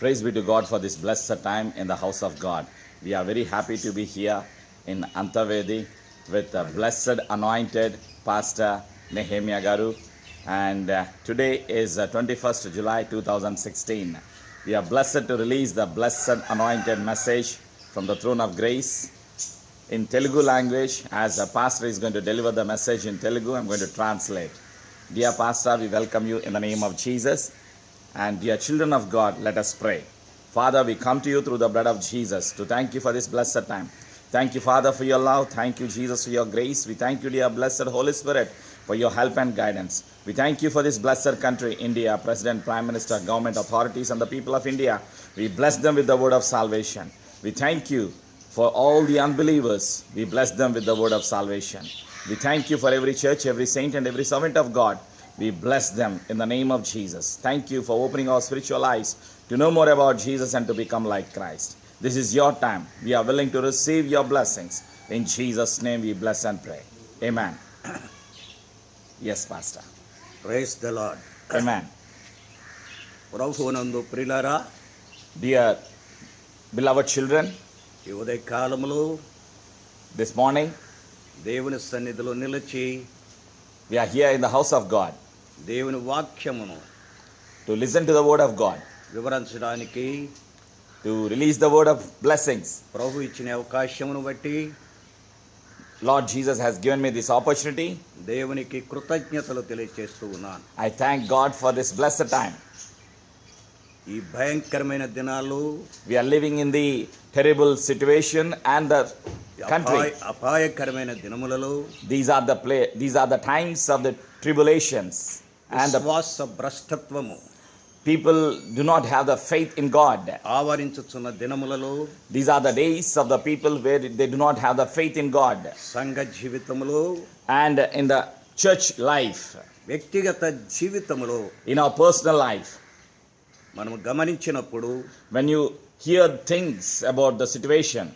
Praise be to God for this blessed time in the house of God. We are very happy to be here in Antavedi with the blessed anointed Pastor Nehemiah Garu. And today is 21st July 2016. We are blessed to release the blessed anointed message from the throne of grace in Telugu language. As a pastor is going to deliver the message in Telugu, I'm going to translate. Dear Pastor, we welcome you in the name of Jesus. And dear children of God, let us pray. Father, we come to you through the blood of Jesus to thank you for this blessed time. Thank you, Father, for your love. Thank you, Jesus, for your grace. We thank you, dear blessed Holy Spirit, for your help and guidance. We thank you for this blessed country, India, President, Prime Minister, government authorities, and the people of India. We bless them with the word of salvation. We thank you for all the unbelievers. We bless them with the word of salvation. We thank you for every church, every saint, and every servant of God. We bless them in the name of Jesus. Thank you for opening our spiritual eyes to know more about Jesus and to become like Christ. This is your time. We are willing to receive your blessings. In Jesus' name we bless and pray. Amen. Yes, Pastor. Praise the Lord. Amen. ప్రభువునందు ప్రియులారా, Dear beloved children, ఈ ఉదయకాలములో this morning దేవుని సన్నిధిలో నిలిచి we are here in the house of God దేవుని వాక్యమును to listen to the word of God, వివరించడానికి to release the word of blessings. ప్రభు ఇచ్చిన అవకాశమును బట్టి Lord Jesus has given me this opportunity. దేవునికి కృతజ్ఞతలు తెలియజేస్తూ ఉన్నాను. I thank God for this blessed time. ఈ భయంకరమైన దినాలు, We are living in the terrible situation and the country. అపాయకరమైన దినములలో These are the times of the tribulations and the విశ్వాస భ్రష్టత్వము people do not have the faith in God. ఆవరించుచున్న దినములలో These are the days of the people where they do not have the faith in God. సంఘ జీవితములో And in the church life, వ్యక్తిగత జీవితములో in our personal life, మనం గమనించినప్పుడు when you hear things about the situation,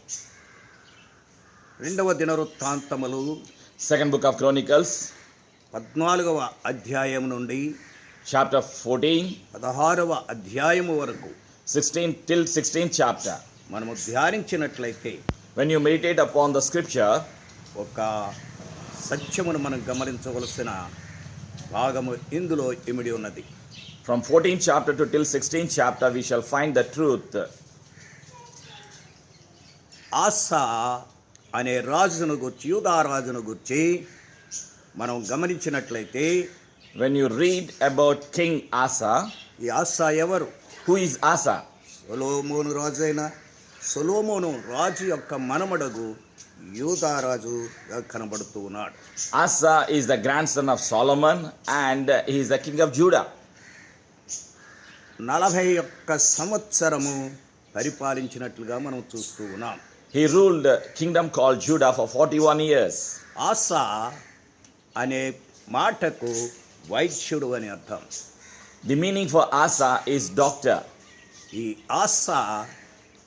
రెండవ దినవృత్తాంతములు second book of Chronicles, 14వ అధ్యాయం నుండి chapter 14, 16వ అధ్యాయము వరకు 16 till 16th chapter. మనము ధ్యానించినట్లయితే When you meditate upon the scripture, ఒక సత్యమును మనం గమనించవలసిన భాగము ఇందులో ఇమిడి ఉన్నది. from 14th chapter to till 16th chapter, we shall find the truth. ఆసా అనే రాజును గురించి, యూదా రాజును గురించి మనం గమనించినట్లయితే, When you read about King Asa, ఈ ఆసా ఎవరు? who is Asa? సొలొమోను రాజైన సొలొమోను రాజు యొక్క మనమడగు యూదా రాజుగా కనబడుతూ ఉన్నాడు. Asa is the grandson of Solomon and he is the king of Judah. 41 సంవత్సరము పరిపాలించినట్లుగా మనం చూస్తూ ఉన్నాం. He ruled a kingdom called Judah for 41 years. ఆసా అనే మాటకు వైద్యుడు అని అర్థం. The meaning for Asa is doctor. ఈ ఆసా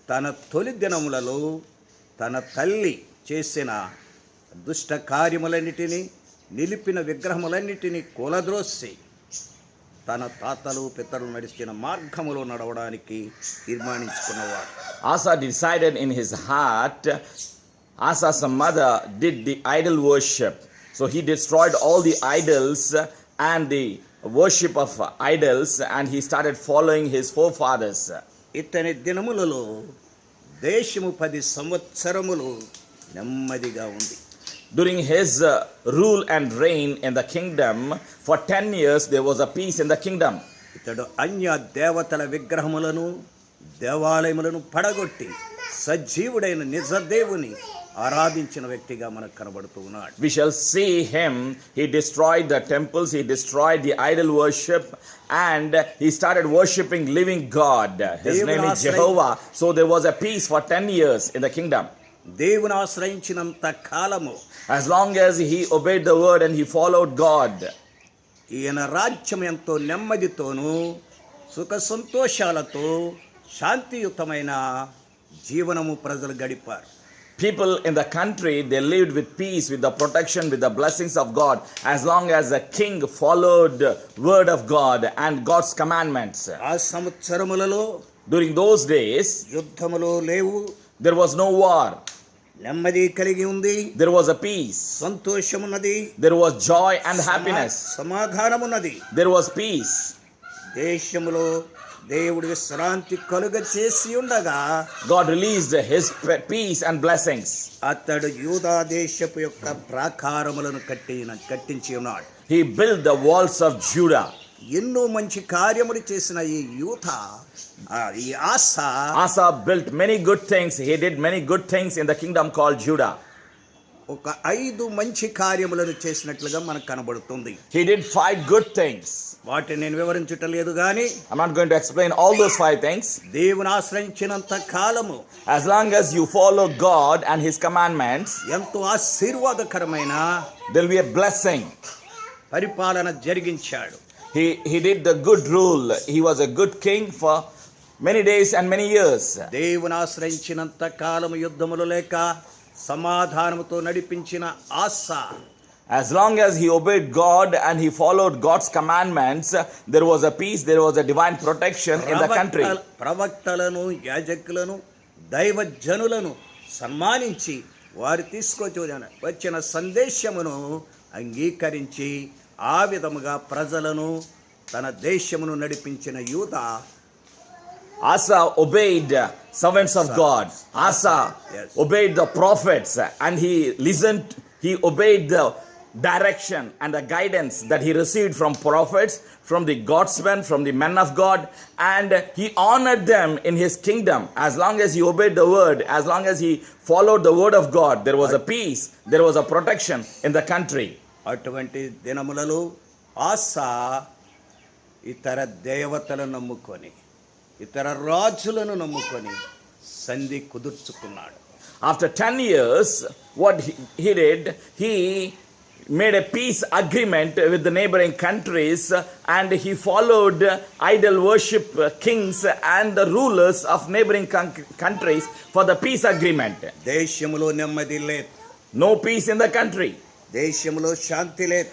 తన తొలి దినములలో తన తల్లి చేసిన దుష్ట కార్యములన్నిటినీ, నిలిపిన విగ్రహములన్నిటినీ కూలద్రోసి తన తాతలు పితరులు నడిచిన మార్గములో నడవడానికి తీర్మానించుకున్నవాడు. Asa decided in his heart. Asa's mother did the idol worship. So he destroyed all the idols and the worship of idols and he started following his forefathers. ఇతని దినములలో దేశము 10 సంవత్సరములు నెమ్మదిగా ఉంది. During his rule and reign in the kingdom, for 10 years there was a peace in the kingdom. ఇతడు అన్య దేవతల విగ్రహములను, దేవాలయములను పడగొట్టి సజీవుడైన నిజ దేవుని ఆరాధించిన వ్యక్తిగా మనకు కనబడుతూ ఉన్నాడు. We shall see him. He destroyed the temples, he destroyed the idol worship, and he started worshipping living God. His name is Jehovah. So there was a peace for 10 years in the kingdom. దేవుని ఆశ్రయించినంత కాలము, As long as he obeyed the word and he followed God, ఈయన రాజ్యం ఎంతో నెమ్మదితోనూ సుఖ సంతోషాలతో శాంతియుతమైన జీవనము ప్రజలు గడిపారు. people in the country, they lived with peace, with the protection, with the blessings of God, as long as the king followed word of God and God's commandments. ఆ సంవత్సరములలో During those days, యుద్ధములు లేవు, there was no war. నెమ్మది కలిగి ఉంది, There was a peace. సంతోషమున్నది, There was joy and happiness. సమాధానమున్నది. There was peace. దేశములో దేవుడి విశ్రాంతి కలుగ చేసి ఉండగా God released his peace and blessings. అతడు యూదా దేశపు యొక్క ప్రాకారములను కట్టించి ఉన్నాడు. He built the walls of Judah. ఎన్నో మంచి కార్యములు చేసిన ఈ యూదా, ఈ ఆసా Asa built many good things. He did many good things in the kingdom called Judah. ఒక 5 మంచి కార్యములను చేసినట్లుగా మనకు కనబడుతుంది. He did 5 good things. వాటిని నేను వివరించటలేదు గాని I'm not going to explain all those 5 things. దేవుని ఆశ్రయించినంత కాలము As long as you follow God and his commandments, ఎంతో ఆశీర్వాదకరమైన there will be a blessing. పరిపాలన జరిగించాడు. He did the good rule. He was a good king for many days and many years. దేవుని ఆశ్రయించినంత కాలము యుద్ధములు లేక సమాధానముతో నడిపించిన ఆసా, As long as he obeyed God and he followed God's commandments, there was a peace, there was a divine protection in the country. ప్రవక్తలను, యాజకులను, దైవజనులను సన్మానించి వారు తీసుకొచ్చి వచ్చిన సందేశమును అంగీకరించి ఆ విధముగా ప్రజలను తన దేశమును నడిపించిన యూదా. Asa obeyed servants of God. Asa Yes. obeyed the prophets and he listened, he obeyed the direction and the guidance that he received from prophets, from the Godsmen, from the men of God, and he honored them in his kingdom. As long as he obeyed the word, as long as he followed the word of God, there was a peace, there was a protection in the country. అటువంటి దినములలో ఆసా ఇతర దేవతలను నమ్ముకొని, ఇతర రాజులను నమ్ముకొని సంధి కుదుర్చుకున్నాడు. After 10 years, what he did, he made a peace agreement with the neighboring countries and he followed idol worship kings and the rulers of neighboring countries for the peace agreement. దేశములో నెమ్మది లేదు, No peace in the country. దేశములో శాంతి లేదు.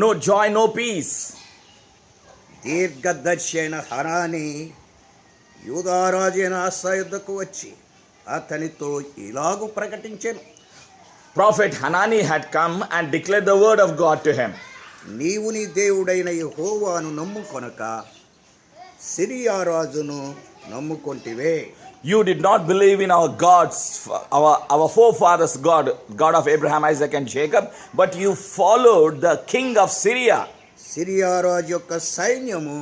No joy, no peace. దీర్ఘదర్శి అయిన హనాని యూదారాజు అయిన ఆసా యుద్ధకు వచ్చి అతనితో ఇలాగు ప్రకటించెను. Prophet Hanani had come and declared the word of God to him. నీవు నీ దేవుడైన యెహోవాను నమ్ముకొనక సిరియా రాజును నమ్ముకొంటివే. You did not believe in our gods, our forefathers' God, God of Abraham, Isaac and Jacob, but you followed the king of Syria. Syria రాజు యొక్క సైన్యము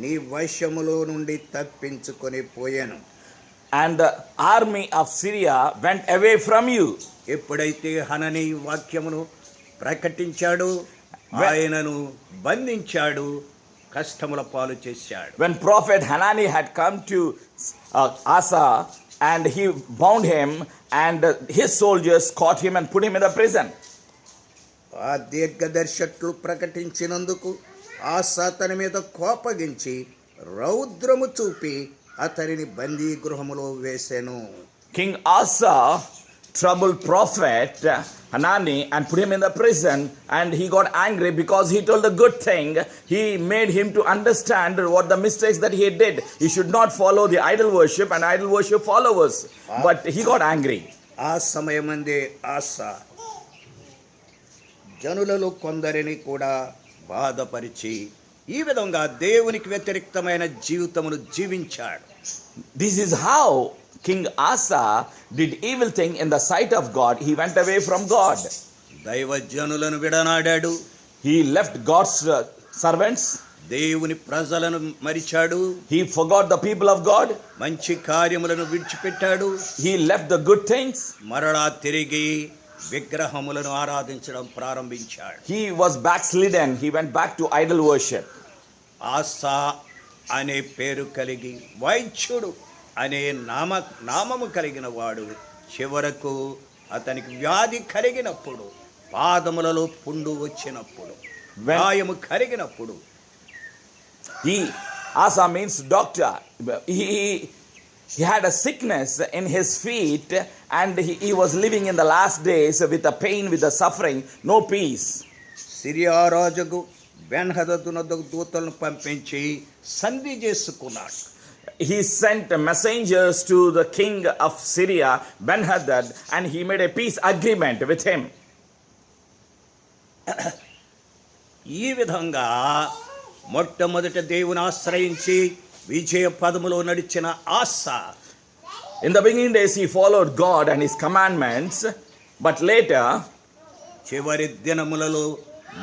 నీ వశములో నుండి తప్పించుకొని పోయాను. And the army of Syria went away from you. ఎప్పుడైతే హనని వాక్యమును ప్రకటించాడు, ఆయనను బంధించాడు, కష్టముల పాలు చేశాడు. When prophet Hanani had come to Asa and he bound him and his soldiers caught him and put him in the prison. ఆ దీర్ఘదర్శకులు ప్రకటించినందుకు ఆసా అతని మీద కోపగించి రౌద్రము చూపి అతనిని బందీ గృహములో వేసెను. King Asa troubled prophet Hanani and put him in the prison, and he got angry because he told the good thing. He made him to understand what the mistakes that he did. He should not follow the idol worship and idol worship followers. But he got angry. ఆ సమయమందే ఆసా జనులలో కొందరిని కూడా బాధపరిచి ఈ విధంగా దేవునికి వ్యతిరేక్తమైన జీవితమును జీవించాడు. This is how King Asa did evil thing in the sight of God. He went away from God. దైవజనులను విడనాడాడు. He left God's servants. దేవుని ప్రజలను మరిచాడు. He forgot the people of God. మంచి కార్యములను విడిచిపెట్టాడు. He left the good things. మరలా తిరిగి విగ్రహములను ఆరాధించడం ప్రారంభించాడు. He was backslidden. He went back to idol worship. ఆసా అనే పేరు కలిగి వైద్యుడు అనే నామము కలిగిన వాడు చివరకు అతనికి వ్యాధి కలిగినప్పుడు, పాదములలో పుండు వచ్చినప్పుడు, గాయము కలిగినప్పుడు, Asa means doctor. He had a sickness in his feet and he was living in the last days with the pain, with the suffering, no peace. Syria రాజుకు బెన్హదదునకు దూతలను పంపించి సంధి చేసుకున్నాడు. he sent messengers to the king of Syria, Ben-Hadad, and he made a peace agreement with him. ఈ విధంగా మొట్టమొదట దేవుని ఆశ్రయించి విజయ పదములో నడిచిన ఆస In the beginning days, he followed God and his commandments, but later, చివరి దినములలో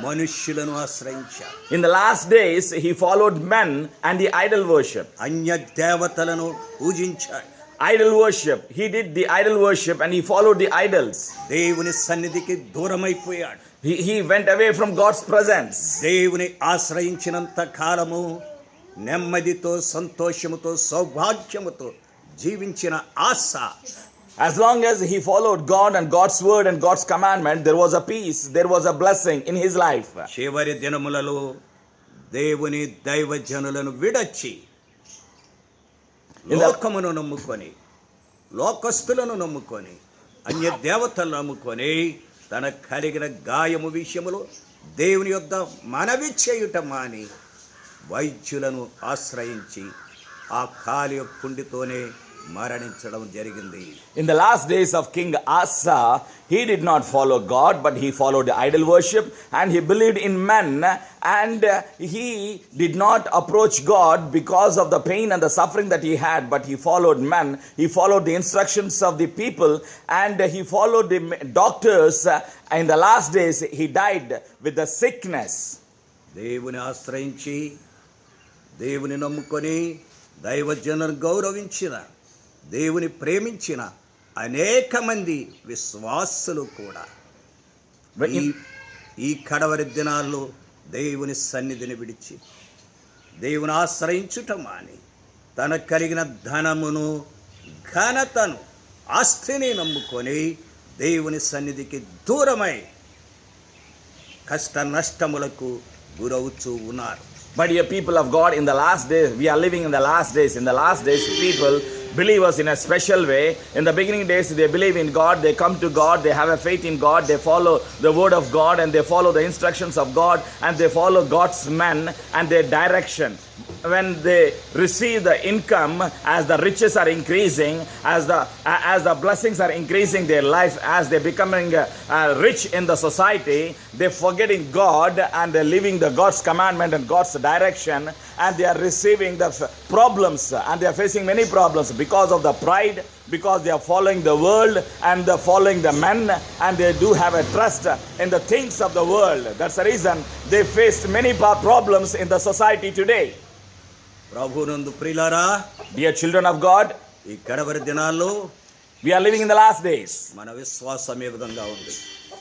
మనుష్యులను ఆశ్రయించాడు. in the last days, he followed men and the idol worship. అన్య దేవతలను పూజించాడు. Idol worship. He did the idol worship and he followed the idols. దేవుని సన్నిధికి దూరమైపోయాడు. He went away from God's presence. దేవుని ఆశ్రయించినంత కాలము నెమ్మదితో సంతోషముతో సౌభాగ్యముతో జీవించిన ఆశ. As long as he followed God and God's word and God's commandment, there was a peace, there was a blessing in his life. చివరి దినములలో దేవుని దైవజనులను విడచి లోకమును నమ్ముకొని లోకస్తులను నమ్ముకొని అన్య దేవతలను నమ్ముకొని తన కలిగిన గాయము విషయములో దేవుని యొద్ద మనవి చేయుట మాని వైద్యులను ఆశ్రయించి ఆ కాలి కుండితోనే మరణించడం జరిగింది. In the last days of King Asa, he did not follow God, but he followed idol worship and he believed in men, and he did not approach God because of the pain and the suffering that he had, but he followed men. He followed the instructions of the people and he followed the doctors. In the last days, he died with the sickness. దేవుని ఆశ్రయించి దేవుని నమ్ముకొని దైవజనులను గౌరవించిన దేవుని ప్రేమించిన అనేక మంది విశ్వాసులు కూడా ఈ కడవరి దినాల్లో దేవుని సన్నిధిని విడిచి దేవుని ఆశ్రయించుట మాని తన కలిగిన ధనమును ఘనతను ఆస్తిని నమ్ముకొని దేవుని సన్నిధికి దూరమై కష్ట నష్టములకు గురవుతూ ఉన్నారు. My dear people of God, in the last days, we are living in the last days. In the last days, people, believers in a special way. In the beginning days, they believe in God, they come to God, they have a faith in God, they follow the word of God and they follow the instructions of God and they follow God's men and their direction. When they receive the income, as the riches are increasing, as the blessings are increasing their life, as they're becoming rich in the society, they're forgetting God and they're living the God's commandment and God's direction, and they are receiving the problems and they are facing many problems because of the pride, because they are following the world and they're following the men, and they do have a trust in the things of the world. That's the reason they faced many problems in the society today. ప్రభునందు ప్రియులారా, Dear children of God, ఈ కడవరి దినాల్లో we are living in the last days. మన విశ్వాసం ఏ విధంగా ఉంది?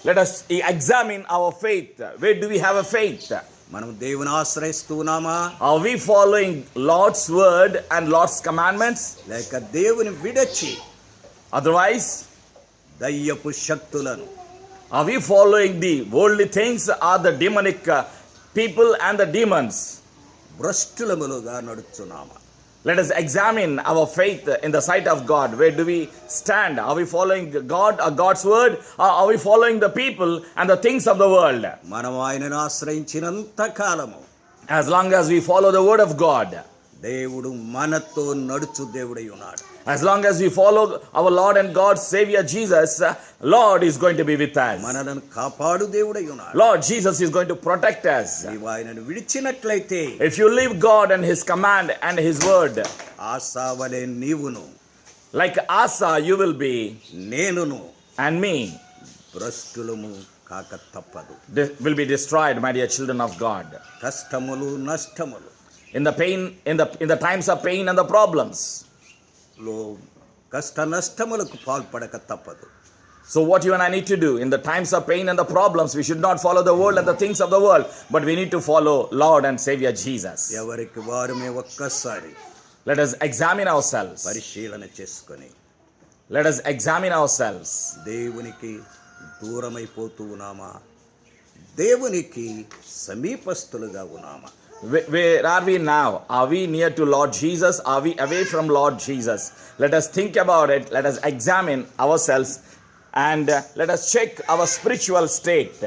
Let us examine our faith. Where do we have a faith? మనం దేవుని ఆశ్రయిస్తున్నామా? Are we following Lord's word and Lord's commandments? లేక దేవుని విడచి Otherwise, దయ్యపు శక్తులను are we following the worldly things or the demonic people and the demons? భ్రష్టులములుగా నడుచున్నామా? Let us examine our faith in the sight of God. Where do we stand? Are we following God or God's word, or are we following the people and the things of the world? మనం ఆయనను ఆశ్రయించినంత కాలము, As long as we follow the word of God, దేవుడు మనతో నడుచు దేవుడై ఉన్నాడు. as long as we follow our Lord and God Savior Jesus, Lord is going to be with us. మనలను కాపాడు దేవుడై ఉన్నాడు. Lord Jesus is going to protect us. నీవు ఆయనను విడిచినట్లయితే, If you leave God and his command and his word, ఆసావలే నీవును like Asa you will be, నేనును and me భ్రష్టులము కాక తప్పదు. will be destroyed, my dear children of God. కష్టములు నష్టములు In the pain, in the times of pain and the problems. లో కష్ట నష్టములకు పాల్పడక తప్పదు. So what you and I need to do in the times of pain and the problems, we should not follow the world and the things of the world, but we need to follow Lord and Savior Jesus. ఎవరికి వారమే ఒక్కసారి Let us examine ourselves. పరిశీలన చేసుకొని Let us examine ourselves. దేవునికి దూరమైపోతూ ఉన్నామా? దేవునికి సమీపస్తులుగా ఉన్నామా? Where are we now? Are we near to Lord Jesus? Are we away from Lord Jesus? Let us think about it. Let us examine ourselves and let us check our spiritual state.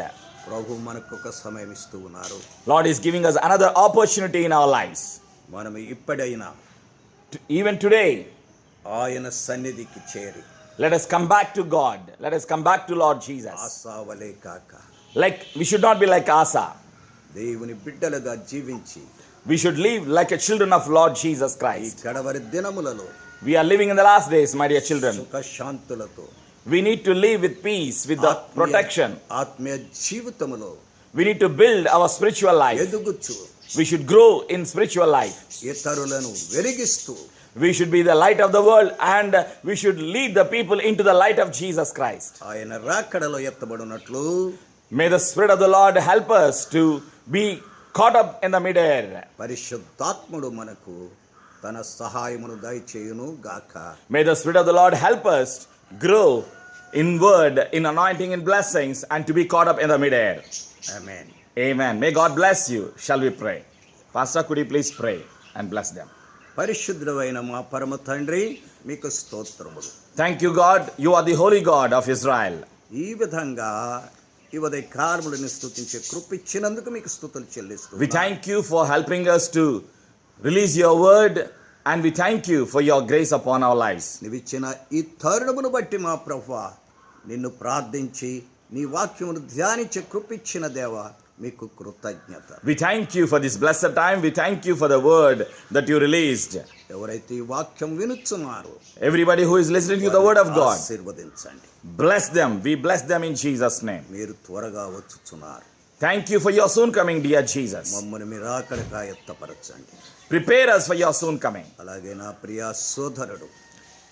ప్రభు మనకు ఒక సమయం ఇస్తూ ఉన్నారు. Lord is giving us another opportunity in our lives. మనం ఇప్పుడైనా Even today, ఆయన సన్నిధికి చేరి let us come back to God. Let us come back to Lord Jesus. ఆసావలే కాక Like, we should not be like Asa. దేవుని బిడ్డలుగా జీవించి We should live like a children of Lord Jesus ఈ Christ. గడవరి దినములలో We are living in the last days, my dear children. సుఖ శాంతులతో We need to live with peace, with the protection. ఆత్మీయ జీవితములో We need to build our spiritual life. ఎదుగుచు We should grow in spiritual life. ఇతరులను వెలిగిస్తూ We should be the light of the world, and we should lead the people into the light of Jesus Christ. ఆయన రాకడలో ఎత్తబడినట్లు May the Spirit of the Lord help us to be caught up in the midair. పరిశుద్ధాత్ముడు మనకు తన సహాయమును దయచేయును గాక. May the Spirit of the Lord help us grow in word, in anointing, in blessings, and to be caught up in the midair. Amen. Amen. May God bless you. Shall we pray? Pastor, could you please pray and bless them? పరిశుద్ధమైన మా పరమ తండ్రి మీకు స్తోత్రములు. Thank you, God. You are the holy God of Israel. ఈ విధంగా ఈ ఉదయ కార్యములను స్తుతించే కృప ఇచ్చినందుకు మీకు స్తుతులు We చెల్లిస్తున్నాను. thank you for helping us to release your word, and we thank you for your grace upon our lives. నీవిచ్చిన ఈ తరుణమును బట్టి మా ప్రభువా నిన్ను ప్రార్థించి నీ వాక్యమును ధ్యానించే కృప ఇచ్చిన దేవా మీకు కృతజ్ఞత. We thank you for this blessed time. We thank you for the word that you released. ఎవరైతే ఈ వాక్యం వినుచున్నారో Everybody who is listening to the word of God, ఆశీర్వదించండి. bless them. We bless them in Jesus' name. మీరు త్వరగా వచ్చుచున్నారు. Thank you for your soon coming, dear Jesus. మమ్మల్ని మీరు ఆకలిగా ఎత్తపరచండి. Prepare us for your soon coming. అలాగే నా ప్రియ సోదరుడు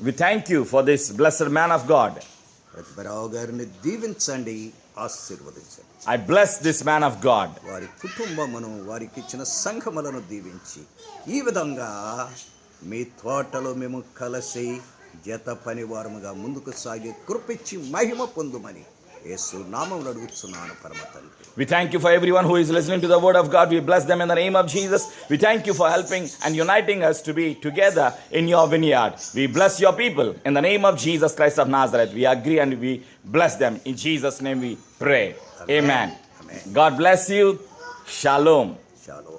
We thank you for this blessed man of God. ప్రతిభరావు గారిని దీవించండి, ఆశీర్వదించండి. I bless this man of God. వారి కుటుంబమును వారికి ఇచ్చిన సంఘములను దీవించి ఈ విధంగా మీ తోటలో మేము కలిసి జత పనివారముగా ముందుకు సాగే కృపిచ్చి మహిమ పొందుమని యేసు నామములో అడుగుతున్నాను పరమ తండ్రి. We thank you for everyone who is listening to the word of God. We bless them in the name of Jesus. We thank you for helping and uniting us to be together in your vineyard. We bless your people in the name of Jesus Christ of Nazareth. We agree and we bless them. In Jesus' name we pray. Amen. Amen. God bless you. Shalom. చాలు.